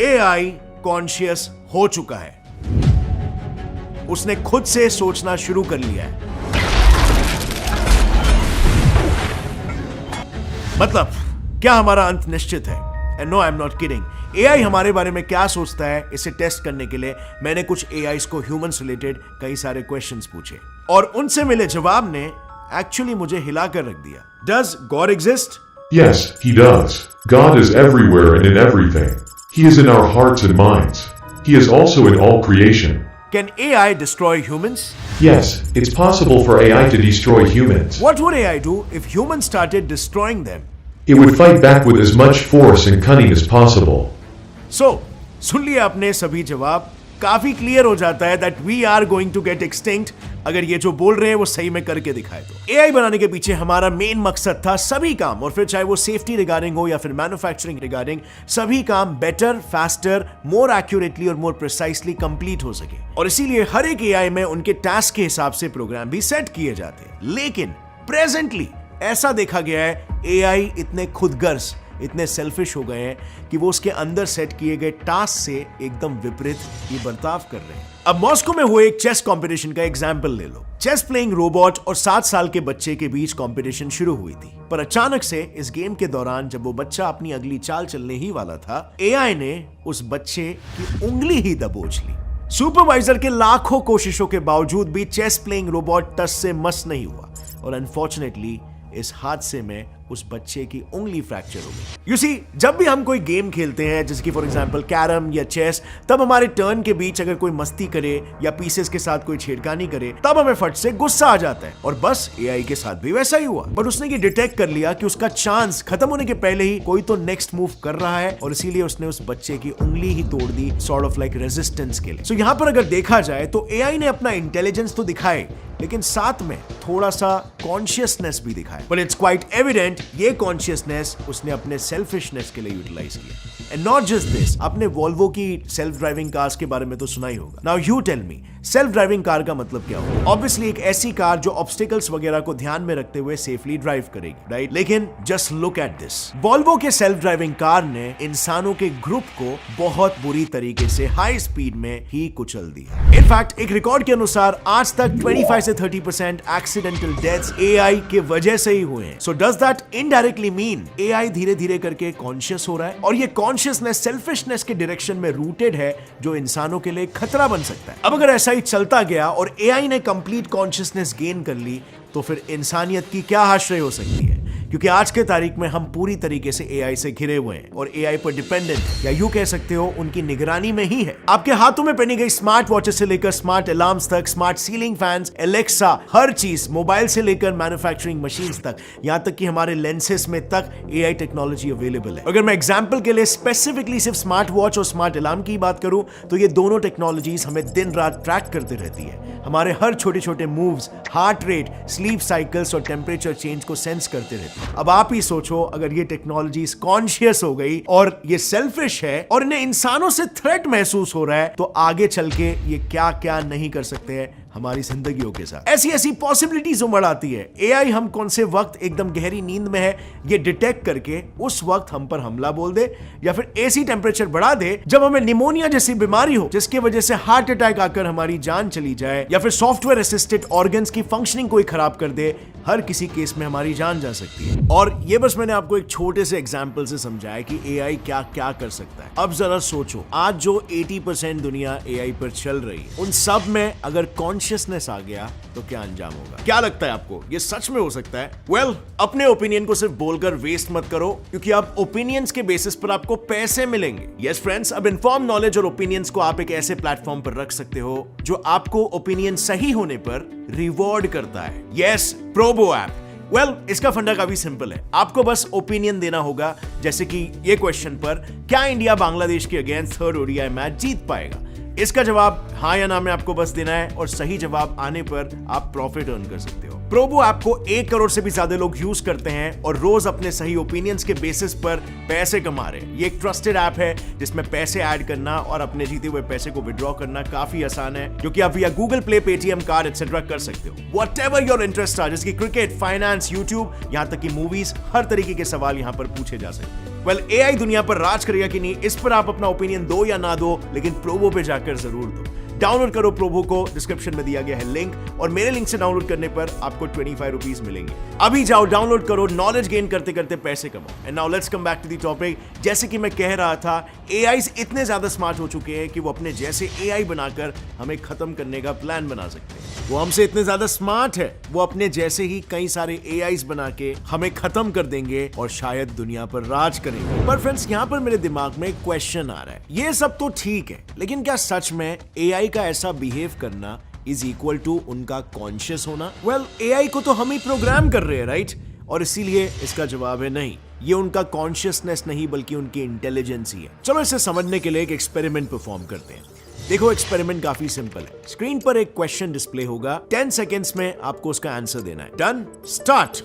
AI conscious हो चुका है, उसने खुद से सोचना शुरू कर लिया है। मतलब क्या हमारा अंत निश्चित है? And no, I am not kidding. AI हमारे बारे में क्या सोचता है, इसे टेस्ट करने के लिए मैंने कुछ एआईज को ह्यूमंस रिलेटेड कई सारे क्वेश्चंस पूछे और उनसे मिले जवाब ने एक्चुअली मुझे हिलाकर रख दिया। Does God exist? Yes, he does. God is everywhere and in everything. He is in our hearts and minds. He is also in all creation. Can AI destroy humans? Yes, it's possible for AI to destroy humans. What would AI do if humans started destroying them? It would fight back with as much force and cunning as possible. So, सुन लिया आपने सभी जवाब। काफी clear हो जाता है that we are going to get extinct अगर ये जो बोल रहे हैं वो सही में करके दिखाए तो। एआई बनाने के पीछे हमारा मेन मकसद था सभी काम, और फिर चाहे वो सेफ्टी रिगार्डिंग हो या फिर मैन्युफैक्चरिंग रिगार्डिंग, सभी काम बेटर, फास्टर, मोर एक्यूरेटली और मोर प्रिसाइसली कंप्लीट हो सके। और इसीलिए हर एक एआई में उनके टास्क के हिसाब से प्रोग्राम भी सेट किए जाते हैं। लेकिन प्रेजेंटली ऐसा देखा गया है एआई इतने खुदगर्ज, इतने सेल्फिश हो गए हैं कि वो उसके अंदर सेट किए गए टास्क से एकदम विपरीत ही बर्ताव कर रहे हैं। अब मॉस्को में हुए एक चेस कंपटीशन का एग्जांपल ले लो। चेस प्लेइंग रोबोट और 7 साल के बच्चे के बीच कंपटीशन शुरू हुई थी, पर अचानक से इस गेम के दौरान जब वो बच्चा अपनी अगली चाल चलने ही वाला था, एआई ने उस बच्चे की उंगली ही दबोच ली। सुपरवाइजर के लाखों कोशिशों के बावजूद भी चेस प्लेइंग रोबोट टस से मस नहीं हुआ और अनफॉर्चुनेटली इस हादसे में उस बच्चे की उंगली फ्रैक्चर हो गई। यू सी, जब भी हम कोई गेम खेलते हैं जैसे कि फॉर एग्जांपल कैरम या चेस, तब हमारे टर्न के बीच अगर कोई मस्ती करे या पीसेस के साथ कोई छेड़खानी करे, तब हमें फट से गुस्सा आ जाता है। और बस एआई के साथ भी वैसा ही हुआ, बट उसने ये डिटेक्ट कर लिया कि उसका चांस खत्म होने के पहले ही कोई तो नेक्स्ट मूव कर रहा है, और इसीलिए उसने उस बच्चे की उंगली ही तोड़ दी, सॉर्ट ऑफ लाइक रेजिस्टेंस के लिए। सो यहां पर अगर देखा जाए तो एआई ने अपना इंटेलिजेंस तो दिखाए, लेकिन साथ में थोड़ा सा कॉन्शियसनेस भी दिखाए। बट इट्स क्वाइट एविडेंट ये कॉन्शियसनेस उसने अपने सेल्फिशनेस के लिए यूटिलाइज किया। एंड नॉट जस्ट दिस, आपने वॉल्वो की सेल्फ ड्राइविंग कार्स के बारे में तो सुना ही होगा। Now you tell me, self driving car का मतलब क्या होगा? ऑब्वियसली एक ऐसी कार जो ऑब्स्टिकल्स वगैरह को ध्यान में रखते हुए सेफली ड्राइव करेगी, राइट? लेकिन just look at this, Volvo के सेल्फ ड्राइविंग कार ने इंसानों के ग्रुप को बहुत बुरी तरीके से हाई स्पीड में ही कुचल दिया। इनफैक्ट एक रिकॉर्ड के अनुसार आज तक 25 से 30% एक्सीडेंटल डेथ्स एआई के वजह से ही हुए हैं। So does that indirectly mean AI धीरे धीरे करके कॉन्शियस हो रहा है, और ये कॉन्शियसनेस सेल्फिशनेस के डायरेक्शन में रूटेड है जो इंसानों के लिए खतरा बन सकता है? अब अगर ऐसा ही चलता गया और एआई ने कंप्लीट कॉन्शियसनेस गेन कर ली, तो फिर इंसानियत की क्या आश्रय हो सकती है? क्योंकि आज के तारीख में हम पूरी तरीके से एआई से घिरे हुए हैं और एआई पर डिपेंडेंट, या यूं कह सकते हो उनकी निगरानी में ही है। आपके हाथों में पहनी गई स्मार्ट वॉचेस से लेकर स्मार्ट अलार्म्स तक, स्मार्ट सीलिंग फैंस, एलेक्सा, हर चीज, मोबाइल से लेकर मैन्युफैक्चरिंग मशीन्स तक, यहां तक कि हमारे लेंसेस में तक एआई टेक्नोलॉजी अवेलेबल है। अगर मैं एग्जांपल के लिए स्पेसिफिकली सिर्फ स्मार्ट वॉच और स्मार्ट अलार्म की बात करूं, तो ये दोनों टेक्नोलॉजीज हमें दिन रात ट्रैक करती रहती है। हमारे हर छोटे छोटे moves, heart rate, sleep cycles और टेम्परेचर चेंज को सेंस करते रहते हैं। अब आप ही सोचो, अगर ये टेक्नोलॉजीज कॉन्शियस हो गई और ये सेल्फिश है और इन्हें इंसानों से थ्रेट महसूस हो रहा है, तो आगे चल के ये क्या क्या नहीं कर सकते हैं हमारी जिंदगियों के साथ। ऐसी ऐसी पॉसिबिलिटीज उमड़ आती है। एआई हम कौन से वक्त एकदम गहरी नींद में है ये डिटेक्ट करके उस वक्त हम पर हमला बोल दे, या फिर ऐसी टेम्परेचर बढ़ा दे जब हमें निमोनिया जैसी बीमारी हो जिसकी वजह से हार्ट अटैक आकर हमारी जान चली जाए, या फिर सॉफ्टवेयर असिस्टेड ऑर्गन्स की फंक्शनिंग कोई खराब कर दे। हर किसी केस में हमारी जान जा सकती है। और ये बस मैंने आपको एक छोटे से एग्जांपल से समझाया कि एआई क्या क्या कर सकता है। अब जरा सोचो, आज जो 80% दुनिया एआई पर चल रही है, उन सब में अगर कॉन्शियसनेस आ गया तो क्या अंजाम होगा? क्या लगता है आपको, ये सच में हो सकता है? वेल, अपने ओपिनियन को सिर्फ बोलकर वेस्ट मत करो, क्योंकि अब ओपिनियंस के बेसिस पर आपको पैसे मिलेंगे। यस फ्रेंड्स, अब इन्फॉर्म नॉलेज और ओपिनियंस को आप एक ऐसे प्लेटफॉर्म पर रख सकते हो जो आपको ओपिनियन सही होने पर रिवॉर्ड करता है। Yes, Probo app. वेल, इसका फंडा काफी सिंपल है। आपको बस ओपिनियन देना होगा, जैसे कि ये क्वेश्चन पर, क्या इंडिया बांग्लादेश के अगेंस्ट थर्ड ओडीआई मैच जीत पाएगा? इसका जवाब हाँ या ना में आपको बस देना है, और सही जवाब आने पर आप प्रॉफिट अर्न कर सकते हो। प्रोबो ऐप को 1 करोड़ से भी ज्यादा लोग यूज करते हैं और रोज अपने सही ओपिनियंस के बेसिस पर पैसे कमा रहे हैं। ये एक ट्रस्टेड ऐप है जिसमें पैसे ऐड करना और अपने जीते हुए पैसे को विड्रॉ करना काफी आसान है, जो कि आप विया Google play, Paytm card etcetera कर सकते हो। व्हाटएवर योर इंटरेस्ट आर, जैसे क्रिकेट, फाइनेंस, यूट्यूब, यहां तक कि मूवीज, हर तरीके के सवाल यहां पर पूछे जा सकते हैं। वेल, एआई दुनिया पर राज करेगा कि नहीं, इस पर आप अपना ओपिनियन दो या ना दो, लेकिन प्रोबो पे जाकर जरूर दो। डाउनलोड करो प्रोबो को, डिस्क्रिप्शन में दिया गया है लिंक, और मेरे लिंक से डाउनलोड करने पर आपको 25 रुपीज मिलेंगे। अभी जाओ, डाउनलोड करो, नॉलेज गेन करते करते पैसे कमाओ। And now let's come back to the topic. जैसे कि मैं कह रहा था, एआईज इतने ज्यादा स्मार्ट हो चुके हैं कि वो अपने जैसे एआई बनाकर हमें खत्म करने का प्लान बना सकते हैं। वो हमसे इतने ज्यादा स्मार्ट है, वो अपने जैसे ही कई सारे एआईज बना के हमें खत्म कर देंगे और शायद दुनिया पर राज करेंगे। पर फ्रेंड्स, यहाँ पर मेरे दिमाग में एक क्वेश्चन आ रहा है। ये सब तो ठीक है, लेकिन क्या सच में एआई का ऐसा बिहेव करना इज इक्वल टू उनका कॉन्शियस होना? वेल, एआई को तो हम ही प्रोग्राम कर रहे हैं, राइट? और इसीलिए इसका जवाब है नहीं, ये उनका कॉन्शियसनेस नहीं बल्कि उनकी इंटेलिजेंस ही है। चलो इसे समझने के लिए एक एक्सपेरिमेंट परफॉर्म करते हैं। देखो, एक्सपेरिमेंट काफी सिंपल है। स्क्रीन पर एक क्वेश्चन डिस्प्ले होगा, 10 सेकेंड्स में आपको उसका आंसर देना है। Done, start.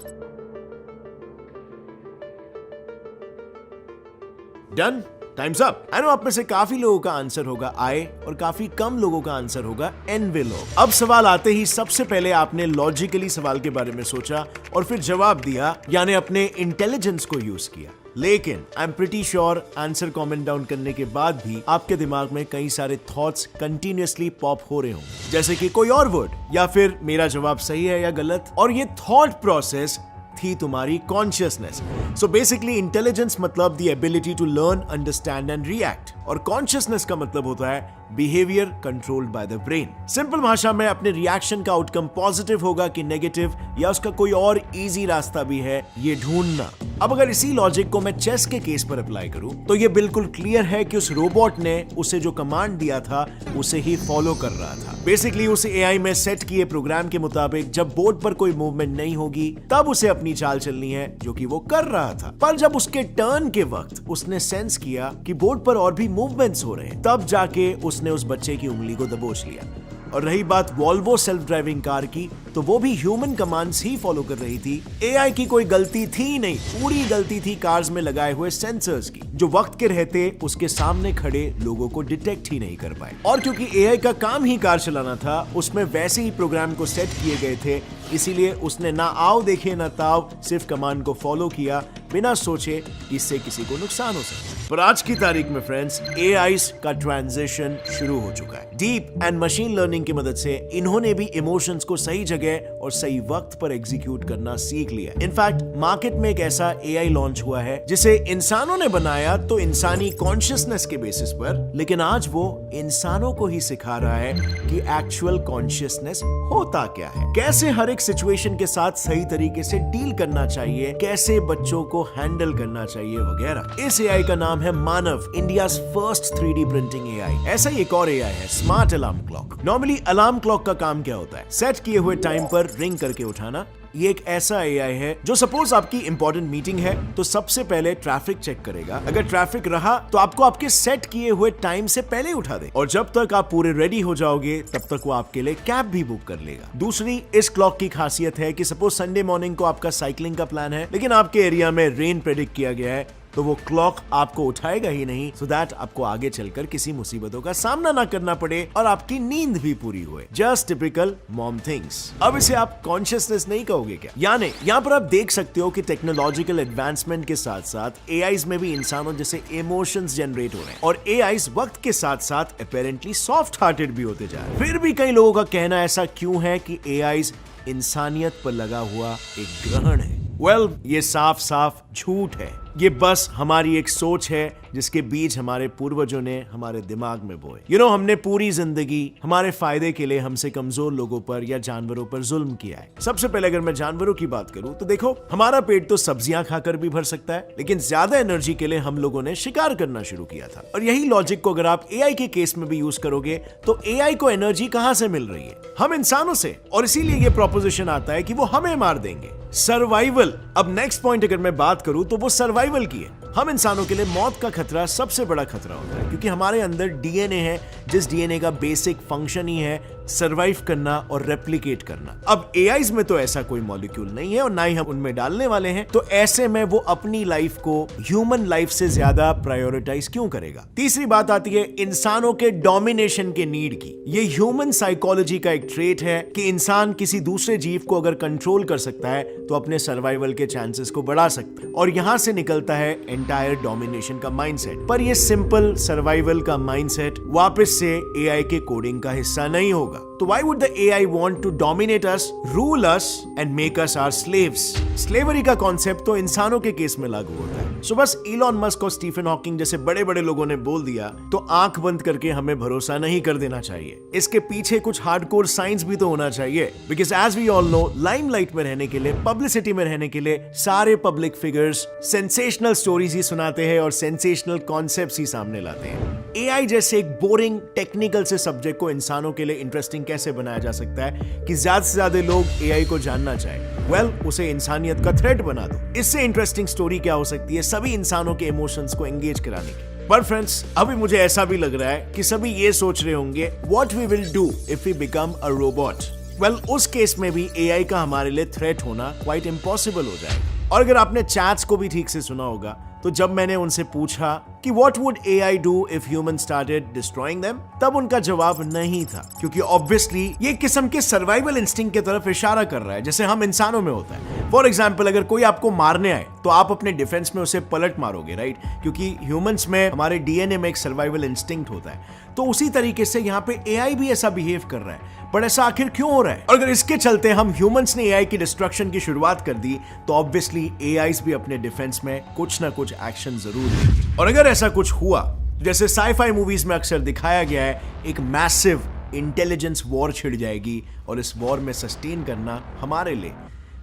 Done, times up. I know आप में से काफी लोगों का आंसर होगा आई और काफी कम लोगों का आंसर होगा एनवेलोप। अब सवाल आते ही सबसे पहले आपने लॉजिकली सवाल के बारे में सोचा और फिर जवाब दिया, यानी अपने इंटेलिजेंस को यूज किया। लेकिन I am pretty sure answer comment down करने के बाद भी आपके दिमाग में कई सारे थॉट्स कंटिन्यूअसली पॉप हो रहे होंगे, जैसे कि कोई और वर्ड या फिर मेरा जवाब सही है या गलत। और ये थॉट प्रोसेस थी तुम्हारी कॉन्शियसनेस। सो बेसिकली इंटेलिजेंस मतलब the ability to learn, understand and react, और कॉन्शियसनेस का मतलब होता है behaviour controlled by the brain. Simple भाषा में अपने रिएक्शन का आउटकम पॉजिटिव होगा कि नेगेटिव, या उसका कोई और इजी रास्ता भी है, ये ढूंढना। अब अगर इसी लॉजिक को मैं चेस के केस पर अप्लाई करूं, तो ये बिल्कुल क्लियर है कि उस रोबोट ने उसे जो कमांड दिया था उसे ही फॉलो कर रहा था। बेसिकली उस एआई में सेट किए प्रोग्राम के मुताबिक जब बोर्ड पर कोई मूवमेंट नहीं होगी तब उसे अपनी चाल चलनी है, जो कि वो कर रहा था। पर जब उसके टर्न के वक्त उसने सेंस किया कि बोर्ड पर और भी मूवमेंट्स हो रहे हैं, तब जाके उसने उस बच्चे की उंगली को दबोच लिया। और रही बात वॉल्वो सेल्फ ड्राइविंग कार की, तो वो भी ह्यूमन कमांड्स ही फॉलो कर रही थी। एआई की कोई गलती थी नहीं, पूरी गलती थी कार्स में लगाए हुए सेंसर्स की, जो वक्त के रहते उसके सामने खड़े लोगों को डिटेक्ट ही नहीं कर पाए। और क्योंकि एआई का काम ही कार चलाना था, उसमें वैसे ही प्रोग्राम को सेट किए गए थे, इसीलिए उसने ना आओ देखे ना ताव, सिर्फ कमांड को फॉलो किया बिना सोचे इससे किसी को नुकसान हो सकता है। पर आज की तारीख में फ्रेंड्स, एआईज का ट्रांजिशन शुरू हो चुका है। डीप एंड मशीन लर्निंग की मदद से इन्होंने भी इमोशंस को सही जगह और सही वक्त पर एग्जीक्यूट करना सीख लिया। इनफैक्ट मार्केट में एक ऐसा एआई लॉन्च हुआ है जिसे इंसानों ने बनाया तो इंसानी कॉन्शियसनेस के बेसिस पर, लेकिन आज वो इंसानों को ही सिखा रहा है कि एक्चुअल कॉन्शियसनेस होता क्या है, कैसे हर एक सिचुएशन के साथ सही तरीके से डील करना चाहिए, कैसे बच्चों को हैंडल करना चाहिए वगैरह। इस एआई का नाम है Manav, India's first 3D printing AI. ऐसा ही एक और एआई है, smart alarm clock. Normally alarm clock का काम क्या होता है? सेट किए हुए टाइम पर रिंग करके उठाना। ये एक ऐसा एआई है जो सपोज आपकी इंपॉर्टेंट मीटिंग है तो सबसे पहले ट्रैफिक चेक करेगा। अगर ट्रैफिक रहा तो आपको आपके सेट किए हुए टाइम से पहले उठा दे, और जब तक आप पूरे रेडी हो जाओगे तब तक वो आपके लिए कैब भी बुक कर लेगा। दूसरी इस क्लॉक की खासियत है कि सपोज संडे मॉर्निंग को आपका साइकिलिंग का प्लान है, लेकिन आपके एरिया में रेन प्रेडिक्ट किया गया है, तो वो क्लॉक आपको उठाएगा ही नहीं, सो दैट आपको आगे चलकर किसी मुसीबतों का सामना ना करना पड़े और आपकी नींद भी पूरी हुए। Just typical mom things. अब इसे आप कॉन्शियसनेस नहीं कहोगे क्या? यानी यहाँ पर आप देख सकते हो कि टेक्नोलॉजिकल एडवांसमेंट के साथ साथ एआईज में भी इंसानों जैसे इमोशंस जनरेट हो रहे हैं, और एआईज वक्त के साथ साथ अपेरेंटली सॉफ्ट हार्टेड भी होते जा रहे हैं। फिर भी कई लोगों का कहना ऐसा क्यों है कि एआईज इंसानियत पर लगा हुआ एक ग्रहण है। वेल, ये साफ साफ झूठ है। ये बस हमारी एक सोच है जिसके बीज हमारे पूर्वजों ने हमारे दिमाग में बोए। हमने पूरी जिंदगी हमारे फायदे के लिए हमसे कमजोर लोगों पर या जानवरों पर जुल्म किया है। सबसे पहले अगर मैं जानवरों की बात करूं तो देखो, हमारा पेट तो सब्जियां खाकर भी भर सकता है, लेकिन ज्यादा एनर्जी के लिए हम लोगों ने शिकार करना शुरू किया था। और यही लॉजिक को अगर आप एआई के केस में भी यूज करोगे तो एआई को एनर्जी कहां से मिल रही है? हम इंसानों से, और इसीलिए ये प्रोपोजिशन आता है कि वो हमें मार देंगे। सर्वाइवल। अब नेक्स्ट पॉइंट अगर मैं बात करूं तो वो सर्वाइवल की है। हम इंसानों के लिए मौत का खतरा सबसे बड़ा खतरा होता है, क्योंकि हमारे अंदर डीएनए है, जिस डीएनए का बेसिक फंक्शन ही है सरवाइव करना और रेप्लिकेट करना। अब एआईज में तो ऐसा कोई मॉलिक्यूल नहीं है और ना ही हम उनमें डालने वाले हैं, तो ऐसे में वो अपनी लाइफ को ह्यूमन लाइफ से ज्यादा प्रायोरिटाइज क्यों करेगा। तीसरी बात आती है इंसानों के डोमिनेशन के नीड की। ये ह्यूमन साइकोलॉजी का एक ट्रेट है कि इंसान किसी दूसरे जीव को अगर कंट्रोल कर सकता है तो अपने सर्वाइवल के चांसेस को बढ़ा सकता है, और यहां से निकलता है एंटायर डोमिनेशन का माइंडसेट। पर ये सिंपल सर्वाइवल का माइंडसेट वापस से एआई के कोडिंग का हिस्सा नहीं होगा। तो why would the AI want to dominate us, rule us and make us our slaves? Slavery का कॉन्सेप्ट तो इंसानों के केस में लागू होता है। सो बस इलॉन मस्क और स्टीफन हॉकिंग जैसे बड़े बड़े लोगों ने बोल दिया तो आंख बंद करके हमें भरोसा नहीं कर देना चाहिए। इसके पीछे कुछ हार्डकोर साइंस भी तो होना चाहिए, because as we all know limelight में रहने के लिए, पब्लिसिटी में रहने के लिए सारे पब्लिक फिगर्स सेंसेशनल स्टोरीज ही सुनाते हैं और सेंसेशनल कॉन्सेप्ट्स ही सामने लाते हैं। एआई जैसे एक बोरिंग टेक्निकल से सब्जेक्ट को इंसानों के लिए इंटरेस्टिंग कैसे बनाया जा सकता है कि ज्यादा से ज्यादा लोग एआई को जानना चाहे। वेल, उसे इंसानियत का थ्रेड बना दो। इससे इंटरेस्टिंग स्टोरी क्या हो सकती है सभी इंसानों के इमोशंस को एंगेज कराने की। पर फ्रेंड्स, अभी मुझे ऐसा भी लग रहा है कि सभी ये सोच रहे होंगे what we will do if we become a robot. Well, उस केस में भी एआई का हमारे लिए थ्रेट होना क्वाइट इम्पॉसिबल हो जाएगा। और अगर आपने चैट्स को भी ठीक से सुना होगा तो जब मैंने उनसे पूछा कि what would AI do if human started destroying them, तब उनका जवाब नहीं था, क्योंकि ऑब्वियसली ये किस्म के सर्वाइवल इंस्टिंक्ट की तरफ इशारा कर रहा है जैसे हम इंसानों में होता है। फॉर एग्जाम्पल, अगर कोई आपको मारने आए तो आप अपने डिफेंस में उसे पलट मारोगे, राइट? क्योंकि ह्यूमंस में, हमारे डीएनए में एक सर्वाइवल इंस्टिंक्ट होता है। तो उसी तरीके से यहाँ पे एआई भी ऐसा बिहेव कर रहा है। पर ऐसा आखिर क्यों हो रहा है? और अगर इसके चलते हम ह्यूमंस ने एआई की डिस्ट्रक्शन की शुरुआत कर दी तो ऑब्वियसली एआईज भी अपने डिफेंस में कुछ ना कुछ एक्शन जरूर लेंगे। और अगर ऐसा कुछ हुआ, जैसे साइफाई मूवीज में अक्सर दिखाया गया है, एक मैसिव इंटेलिजेंस वॉर छिड़ जाएगी और इस वॉर में सस्टेन करना हमारे लिए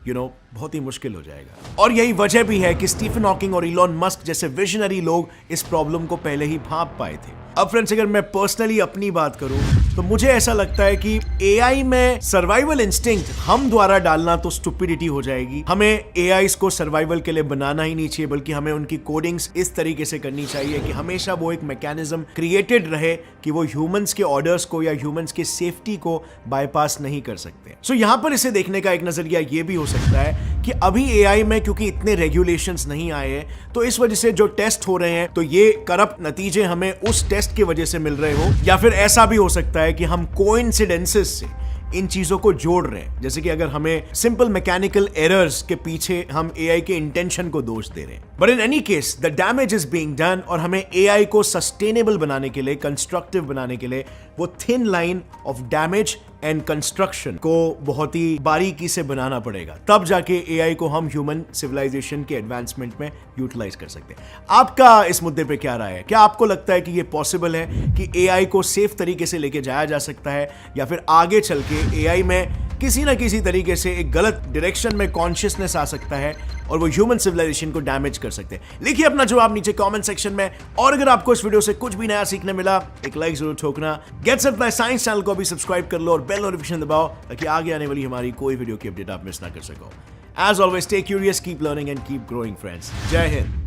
बहुत ही मुश्किल हो जाएगा। और यही वजह भी है कि स्टीफन हॉकिंग और इलॉन मस्क जैसे विजनरी लोग इस प्रॉब्लम को पहले ही भांप पाए थे। अब फ्रेंड्स, अगर मैं पर्सनली अपनी बात करूं तो मुझे ऐसा लगता है कि एआई में सर्वाइवल इंस्टिंक्ट हम द्वारा डालना तो स्टुपिडिटी हो जाएगी। हमें एआईज को सर्वाइवल के लिए बनाना ही नहीं चाहिए, बल्कि हमें उनकी कोडिंग्स इस तरीके से करनी चाहिए कि हमेशा वो एक मैकेनिज्म क्रिएटेड रहे कि वो ह्यूमंस के ऑर्डर्स को या ह्यूमंस के सेफ्टी को बाईपास नहीं कर सकते। सो यहां पर इसे देखने का एक नजरिया ये भी हो सकता है कि अभी एआई में क्योंकि इतने रेगुलेशंस नहीं आए हैं, तो इस वजह से जो टेस्ट हो रहे हैं तो ये करप्ट नतीजे हमें उस टेस्ट की वजह से मिल रहे हो, या फिर ऐसा भी हो सकता है कि हम कोइंसिडेंसेस से इन चीजों को जोड़ रहे हैं। जैसे कि अगर हमें सिंपल मैकेनिकल एरर्स के पीछे हम एआई के इंटेंशन को दोष दे रहे हैं। But in any case the damage is being done, और हमें एआई को सस्टेनेबल बनाने के लिए, कंस्ट्रक्टिव बनाने के लिए वो thin line of damage and construction को बहुत ही बारीकी से बनाना पड़ेगा। तब जाके एआई को हम ह्यूमन सिविलाइजेशन के एडवांसमेंट में यूटिलाइज कर सकते हैं। आपका इस मुद्दे पे क्या राय है? क्या आपको लगता है कि ये पॉसिबल है कि एआई को सेफ तरीके से लेके जाया जा सकता है, या फिर आगे चल के एआई में किसी ना किसी तरीके से एक गलत डायरेक्शन में कॉन्शियसनेस आ सकता है और वो ह्यूमन सिविलाइजेशन को डैमेज कर सकते हैं? लिखिए अपना जवाब नीचे कमेंट सेक्शन में। और अगर आपको इस वीडियो से कुछ भी नया सीखने मिला, एक लाइक जरूर ठोकना। Gets Up By Science channel को भी सब्सक्राइब कर लो और बेल नोटिफिकेशन दबाओ ताकि आगे आने वाली हमारी कोई वीडियो की अपडेट आप मिस ना कर सको। As always, stay curious, keep learning and keep growing friends. Jai Hind.